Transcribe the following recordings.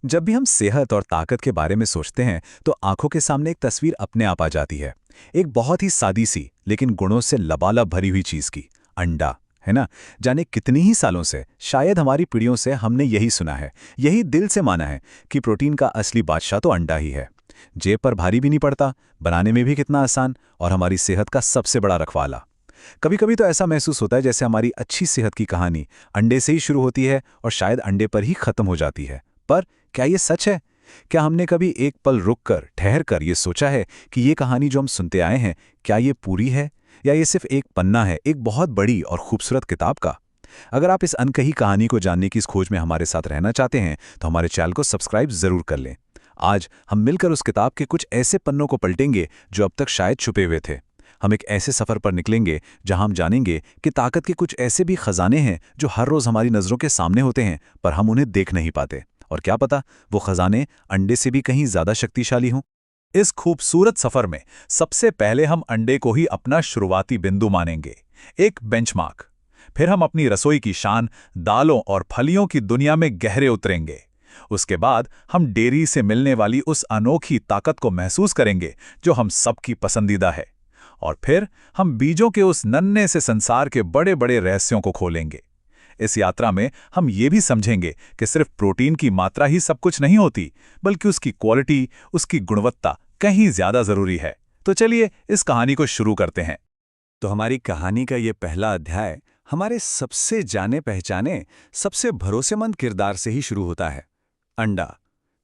जब भी हम सेहत और ताकत के बारे में सोचते हैं तो आंखों के सामने एक तस्वीर अपने आप आ जाती है। एक बहुत ही सादी सी लेकिन गुणों से लबालब भरी हुई चीज की, अंडा। है ना? जाने कितनी ही सालों से, शायद हमारी पीढ़ियों से हमने यही सुना है, यही दिल से माना है कि प्रोटीन का असली बादशाह तो अंडा ही है। जेब पर भारी भी नहीं पड़ता, बनाने में भी कितना आसान, और हमारी सेहत का सबसे बड़ा रखवाला। कभी कभी तो ऐसा महसूस होता है जैसे हमारी अच्छी सेहत की कहानी अंडे से ही शुरू होती है और शायद अंडे पर ही खत्म हो जाती है। पर क्या ये सच है? क्या हमने कभी एक पल रुककर, ठहर कर ये सोचा है कि ये कहानी जो हम सुनते आए हैं, क्या ये पूरी है, या ये सिर्फ एक पन्ना है एक बहुत बड़ी और खूबसूरत किताब का? अगर आप इस अनकही कहानी को जानने की इस खोज में हमारे साथ रहना चाहते हैं तो हमारे चैनल को सब्सक्राइब जरूर कर लें। आज हम मिलकर उस किताब के कुछ ऐसे पन्नों को पलटेंगे जो अब तक शायद छुपे हुए थे। हम एक ऐसे सफर पर निकलेंगे जहां हम जानेंगे कि ताकत के कुछ ऐसे भी खजाने हैं जो हर रोज हमारी नजरों के सामने होते हैं, पर हम उन्हें देख नहीं पाते। और क्या पता, वो खजाने अंडे से भी कहीं ज्यादा शक्तिशाली हों। इस खूबसूरत सफर में सबसे पहले हम अंडे को ही अपना शुरुआती बिंदु मानेंगे, एक बेंचमार्क। फिर हम अपनी रसोई की शान, दालों और फलियों की दुनिया में गहरे उतरेंगे। उसके बाद हम डेयरी से मिलने वाली उस अनोखी ताकत को महसूस करेंगे जो हम सबकी पसंदीदा है। और फिर हम बीजों के उस नन्हे से संसार के बड़े बड़े रहस्यों को खोलेंगे। इस यात्रा में हम ये भी समझेंगे कि सिर्फ प्रोटीन की मात्रा ही सब कुछ नहीं होती, बल्कि उसकी क्वालिटी, उसकी गुणवत्ता कहीं ज्यादा जरूरी है। तो चलिए इस कहानी को शुरू करते हैं। तो हमारी कहानी का ये पहला अध्याय हमारे सबसे जाने पहचाने, सबसे भरोसेमंद किरदार से ही शुरू होता है, अंडा।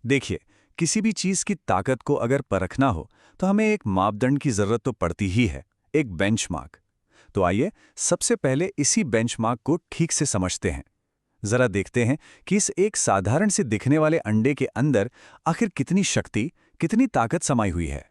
देखिए, किसी भी चीज की ताकत को अगर परखना हो तो हमें एक मापदंड की जरूरत तो पड़ती ही है, एक बेंचमार्क। तो आइए सबसे पहले इसी बेंचमार्क को ठीक से समझते हैं। जरा देखते हैं कि इस एक साधारण से दिखने वाले अंडे के अंदर आखिर कितनी शक्ति, कितनी ताकत समाई हुई है।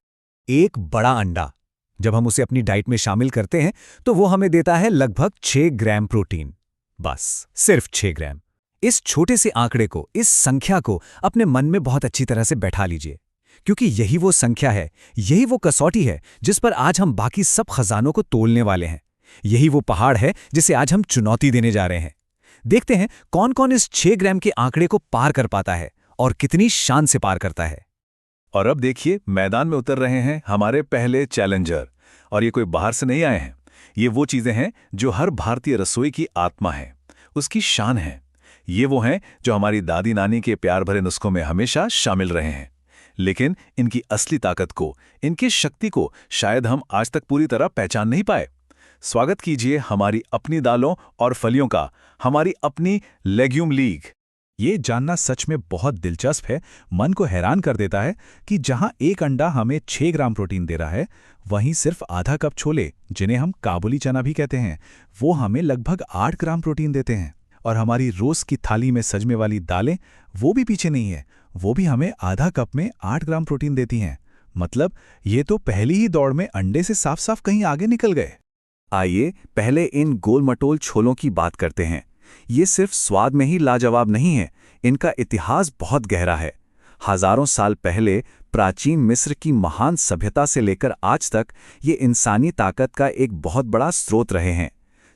एक बड़ा अंडा जब हम उसे अपनी डाइट में शामिल करते हैं तो वो हमें देता है लगभग 6 ग्राम प्रोटीन। बस सिर्फ 6 ग्राम। इस छोटे से आंकड़े को, इस संख्या को अपने मन में बहुत अच्छी तरह से बैठा लीजिए, क्योंकि यही वो संख्या है, यही वो कसौटी है जिस पर आज हम बाकी सब खजानों को तोलने वाले हैं। यही वो पहाड़ है जिसे आज हम चुनौती देने जा रहे हैं। देखते हैं कौन कौन इस 6 ग्राम के आंकड़े को पार कर पाता है और कितनी शान से पार करता है। और अब देखिए, मैदान में उतर रहे हैं हमारे पहले चैलेंजर। और ये कोई बाहर से नहीं आए हैं, ये वो चीजें हैं जो हर भारतीय रसोई की आत्मा है, उसकी शान है। ये वो हैं जो हमारी दादी नानी के प्यार भरे नुस्खों में हमेशा शामिल रहे हैं। लेकिन इनकी असली ताकत को, इनकी शक्ति को शायद हम आज तक पूरी तरह पहचान नहीं पाए। स्वागत कीजिए हमारी अपनी दालों और फलियों का, हमारी अपनी लेग्यूम लीग। ये जानना सच में बहुत दिलचस्प है। मन को हैरान कर देता है कि जहां एक अंडा हमें 6 ग्राम प्रोटीन दे रहा है, वहीं सिर्फ आधा कप छोले, जिन्हें हम काबुली चना भी कहते हैं, वो हमें लगभग 8 ग्राम प्रोटीन देते हैं। और हमारी रोज की थाली में सजने वाली दालें, वो भी पीछे नहीं है, वो भी हमें आधा कप में 8 ग्राम प्रोटीन देती हैं। मतलब ये तो पहली ही दौड़ में अंडे से साफ साफ कहीं आगे निकल गए। आइए पहले इन गोल-मटोल छोलों की बात करते हैं। ये सिर्फ स्वाद में ही लाजवाब नहीं है, इनका इतिहास बहुत गहरा है। हजारों साल पहले प्राचीन मिस्र की महान सभ्यता से लेकर आज तक ये इंसानी ताकत का एक बहुत बड़ा स्रोत रहे हैं।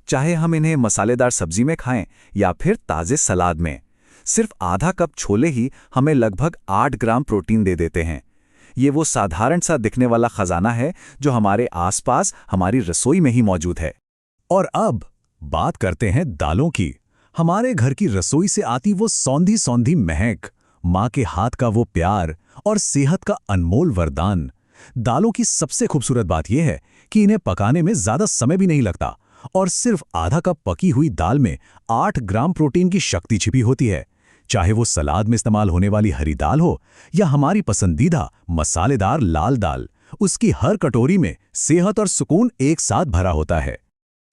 चाहे हम इन्हें मसालेदार सब्जी में खाएं या फिर ताजे सलाद में, सिर्फ आधा कप छोले ही हमें लगभग 8 ग्राम प्रोटीन दे देते हैं। ये वो साधारण सा दिखने वाला खजाना है जो हमारे आसपास, हमारी रसोई में ही मौजूद है। और अब बात करते हैं दालों की। हमारे घर की रसोई से आती वो सौंधी सौंधी महक, माँ के हाथ का वो प्यार और सेहत का अनमोल वरदान। दालों की सबसे खूबसूरत बात यह है कि इन्हें पकाने में ज्यादा समय भी नहीं लगता, और सिर्फ आधा कप पकी हुई दाल में 8 ग्राम प्रोटीन की शक्ति छिपी होती है। चाहे वो सलाद में इस्तेमाल होने वाली हरी दाल हो या हमारी पसंदीदा मसालेदार लाल दाल, उसकी हर कटोरी में सेहत और सुकून एक साथ भरा होता है।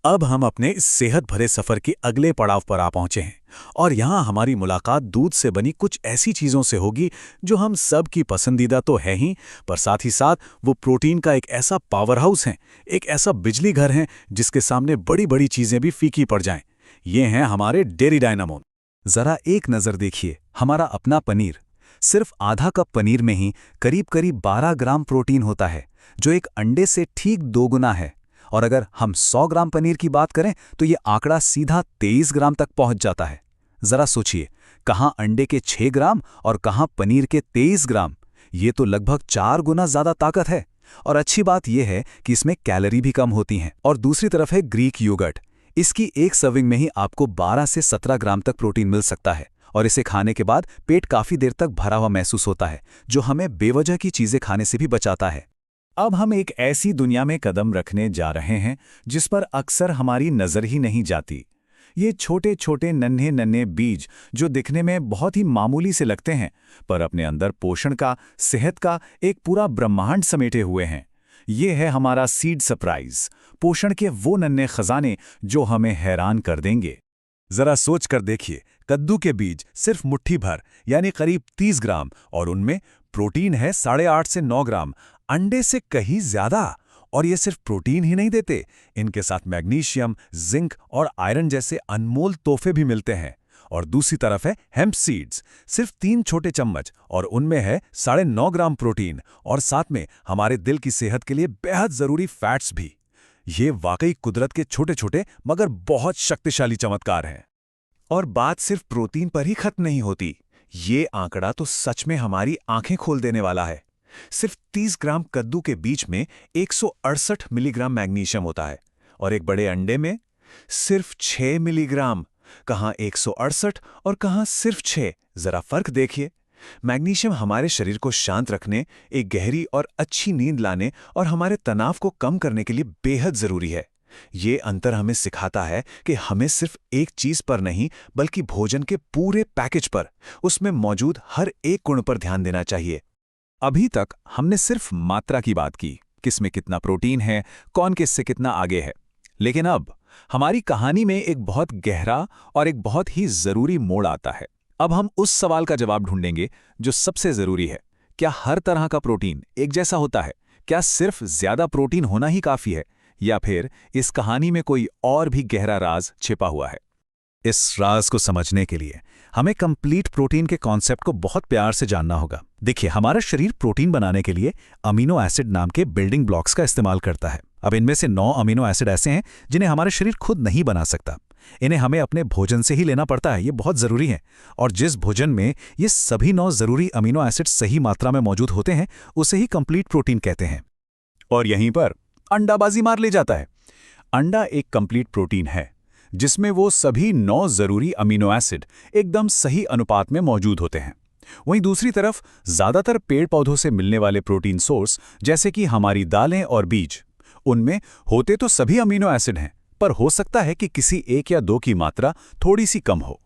अब हम अपने इस सेहत भरे सफर के अगले पड़ाव पर आ पहुंचे हैं, और यहां हमारी मुलाकात दूध से बनी कुछ ऐसी चीजों से होगी जो हम सब की पसंदीदा तो है ही, पर साथ ही साथ वो प्रोटीन का एक ऐसा पावर हाउस है, एक ऐसा बिजली घर है जिसके सामने बड़ी बड़ी चीजें भी फीकी पड़ जाएं। ये हैं हमारे डेयरी डायनामो। जरा एक नजर देखिए, हमारा अपना पनीर। सिर्फ आधा कप पनीर में ही करीब करीब 12 ग्राम प्रोटीन होता है, जो एक अंडे से ठीक 2 गुना है। और अगर हम 100 ग्राम पनीर की बात करें तो ये आंकड़ा सीधा 23 ग्राम तक पहुंच जाता है। जरा सोचिए, कहाँ अंडे के 6 ग्राम और कहाँ पनीर के 23 ग्राम। ये तो लगभग 4 गुना ज्यादा ताकत है। और अच्छी बात यह है कि इसमें कैलोरी भी कम होती हैं। और दूसरी तरफ है ग्रीक योगर्ट। इसकी एक सर्विंग में ही आपको 12 से 17 ग्राम तक प्रोटीन मिल सकता है और इसे खाने के बाद पेट काफी देर तक भरा हुआ महसूस होता है, जो हमें बेवजह की चीजें खाने से भी बचाता है। अब हम एक ऐसी दुनिया में कदम रखने जा रहे हैं जिस पर अक्सर हमारी नजर ही नहीं जाती। ये छोटे छोटे नन्हे नन्हे बीज जो दिखने में बहुत ही मामूली से लगते हैं, पर अपने अंदर पोषण का, सेहत का एक पूरा ब्रह्मांड समेटे हुए हैं। ये है हमारा सीड सरप्राइज, पोषण के वो नन्हे खजाने जो हमें हैरान कर देंगे। जरा सोच कर देखिए, कद्दू के बीज सिर्फ मुट्ठी भर यानी करीब 30 ग्राम और उनमें प्रोटीन है 8.5 से 9 ग्राम, अंडे से कहीं ज्यादा। और ये सिर्फ प्रोटीन ही नहीं देते, इनके साथ मैग्नीशियम, जिंक और आयरन जैसे अनमोल तोहफे भी मिलते हैं। और दूसरी तरफ है हेम्प सीड्स, सिर्फ 3 छोटे चम्मच और उनमें है 9.5 ग्राम प्रोटीन और साथ में हमारे दिल की सेहत के लिए बेहद जरूरी फैट्स भी। ये वाकई कुदरत के छोटे छोटे मगर बहुत शक्तिशाली चमत्कार हैं। और बात सिर्फ प्रोटीन पर ही खत्म नहीं होती। ये आंकड़ा तो सच में हमारी आंखें खोल देने वाला है। सिर्फ 30 ग्राम कद्दू के बीज में 168 मिलीग्राम मैग्नीशियम होता है और एक बड़े अंडे में सिर्फ 6 मिलीग्राम। कहाँ 168 और कहाँ सिर्फ 6, जरा फर्क देखिए। मैग्नीशियम हमारे शरीर को शांत रखने, एक गहरी और अच्छी नींद लाने और हमारे तनाव को कम करने के लिए बेहद जरूरी है। ये अंतर हमें सिखाता है कि हमें सिर्फ एक चीज पर नहीं बल्कि भोजन के पूरे पैकेज पर, उसमें मौजूद हर एक गुण पर ध्यान देना चाहिए। अभी तक हमने सिर्फ मात्रा की बात की, किसमें कितना प्रोटीन है, कौन किससे कितना आगे है। लेकिन अब हमारी कहानी में एक बहुत गहरा और एक बहुत ही जरूरी मोड़ आता है। अब हम उस सवाल का जवाब ढूंढेंगे जो सबसे जरूरी है। क्या हर तरह का प्रोटीन एक जैसा होता है? क्या सिर्फ ज्यादा प्रोटीन होना ही काफी है, या फिर इस कहानी में कोई और भी गहरा राज छिपा हुआ है? इस राज को समझने के लिए हमें कंप्लीट प्रोटीन के कॉन्सेप्ट को बहुत प्यार से जानना होगा। देखिए, हमारा शरीर प्रोटीन बनाने के लिए अमीनो एसिड नाम के बिल्डिंग ब्लॉक्स का इस्तेमाल करता है। अब इनमें से 9 अमीनो एसिड ऐसे हैं जिन्हें हमारा शरीर खुद नहीं बना सकता। इन्हें हमें अपने भोजन से ही लेना पड़ता है, ये बहुत जरूरी है। और जिस भोजन में ये सभी 9 जरूरी अमीनो एसिड सही मात्रा में मौजूद होते हैं, उसे ही कंप्लीट प्रोटीन कहते हैं। और यहीं पर अंडाबाजी मार ले जाता है। अंडा एक कंप्लीट प्रोटीन है जिसमें वो सभी 9 जरूरी अमीनो एसिड एकदम सही अनुपात में मौजूद होते हैं। वहीं दूसरी तरफ ज्यादातर पेड़ पौधों से मिलने वाले प्रोटीन सोर्स, जैसे कि हमारी दालें और बीज, उनमें होते तो सभी अमीनो एसिड हैं, पर हो सकता है कि किसी एक या दो की मात्रा थोड़ी सी कम हो।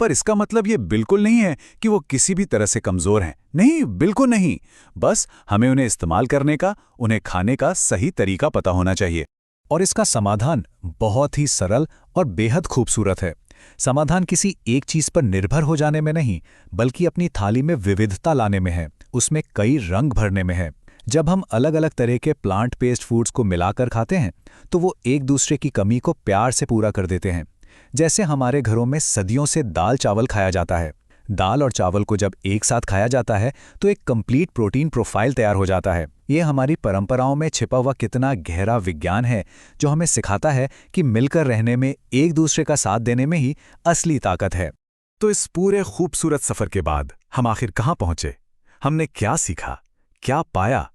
पर इसका मतलब ये बिल्कुल नहीं है कि वो किसी भी तरह से कमजोर हैं। नहीं, बिल्कुल नहीं। बस हमें उन्हें इस्तेमाल करने का, उन्हें खाने का सही तरीका पता होना चाहिए। और इसका समाधान बहुत ही सरल और बेहद खूबसूरत है। समाधान किसी एक चीज पर निर्भर हो जाने में नहीं, बल्कि अपनी थाली में विविधता लाने में है, उसमें कई रंग भरने में है। जब हम अलग अलग तरह के प्लांट बेस्ड फूड्स को मिलाकर खाते हैं तो वो एक दूसरे की कमी को प्यार से पूरा कर देते हैं। जैसे हमारे घरों में सदियों से दाल चावल खाया जाता है। दाल और चावल को जब एक साथ खाया जाता है तो एक कंप्लीट प्रोटीन प्रोफाइल तैयार हो जाता है। ये हमारी परंपराओं में छिपा हुआ कितना गहरा विज्ञान है जो हमें सिखाता है कि मिलकर रहने में, एक दूसरे का साथ देने में ही असली ताकत है। तो इस पूरे खूबसूरत सफर के बाद हम आखिर कहाँ पहुंचे? हमने क्या सीखा, क्या पाया?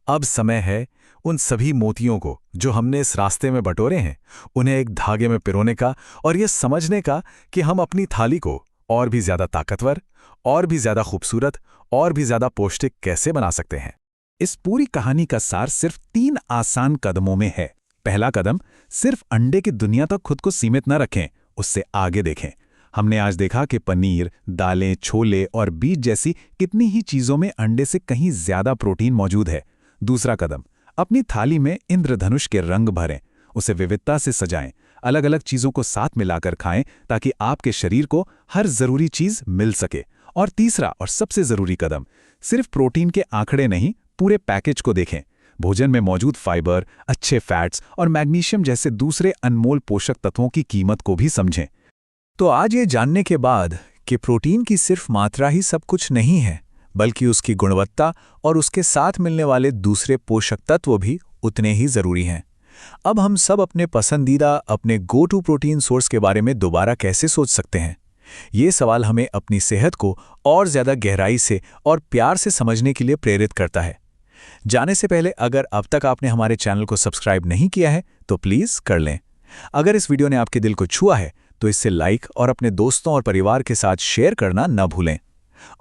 अब समय है उन सभी मोतियों को जो हमने इस रास्ते में बटोरे हैं, उन्हें एक धागे में पिरोने का और ये समझने का कि हम अपनी थाली को और भी ज्यादा ताकतवर, और भी ज्यादा खूबसूरत, और भी ज्यादा पौष्टिक कैसे बना सकते हैं। इस पूरी कहानी का सार सिर्फ 3 आसान कदमों में है। पहला कदम, सिर्फ अंडे की दुनिया तक खुद को सीमित न रखें, उससे आगे देखें। हमने आज देखा कि पनीर, दालें, छोले और बीज जैसी कितनी ही चीजों में अंडे से कहीं ज्यादा प्रोटीन मौजूद है। दूसरा कदम, अपनी थाली में इंद्रधनुष के रंग भरें, उसे विविधता से सजाएं, अलग अलग चीजों को साथ मिलाकर खाएं ताकि आपके शरीर को हर जरूरी चीज मिल सके। और तीसरा और सबसे जरूरी कदम, सिर्फ प्रोटीन के आंकड़े नहीं, पूरे पैकेज को देखें। भोजन में मौजूद फाइबर, अच्छे फैट्स और मैग्नीशियम जैसे दूसरे अनमोल पोषक तत्वों की कीमत को भी समझें। तो आज ये जानने के बाद कि प्रोटीन की सिर्फ मात्रा ही सब कुछ नहीं है, बल्कि उसकी गुणवत्ता और उसके साथ मिलने वाले दूसरे पोषक तत्व भी उतने ही जरूरी हैं। अब हम सब अपने पसंदीदा, अपने गो टू प्रोटीन सोर्स के बारे में दोबारा कैसे सोच सकते हैं? ये सवाल हमें अपनी सेहत को और ज़्यादा गहराई से और प्यार से समझने के लिए प्रेरित करता है। जाने से पहले अगर अब तक आपने हमारे चैनल को सब्सक्राइब नहीं किया है तो प्लीज़ कर लें। अगर इस वीडियो ने आपके दिल को छुआ है तो इसे लाइक और अपने दोस्तों और परिवार के साथ शेयर करना न भूलें।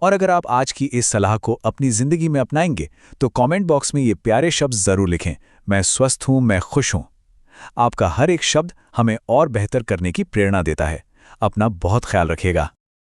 और अगर आप आज की इस सलाह को अपनी ज़िंदगी में अपनाएंगे तो कमेंट बॉक्स में ये प्यारे शब्द ज़रूर लिखें, मैं स्वस्थ हूँ, मैं खुश हूँ। आपका हर एक शब्द हमें और बेहतर करने की प्रेरणा देता है। अपना बहुत ख्याल रखिएगा।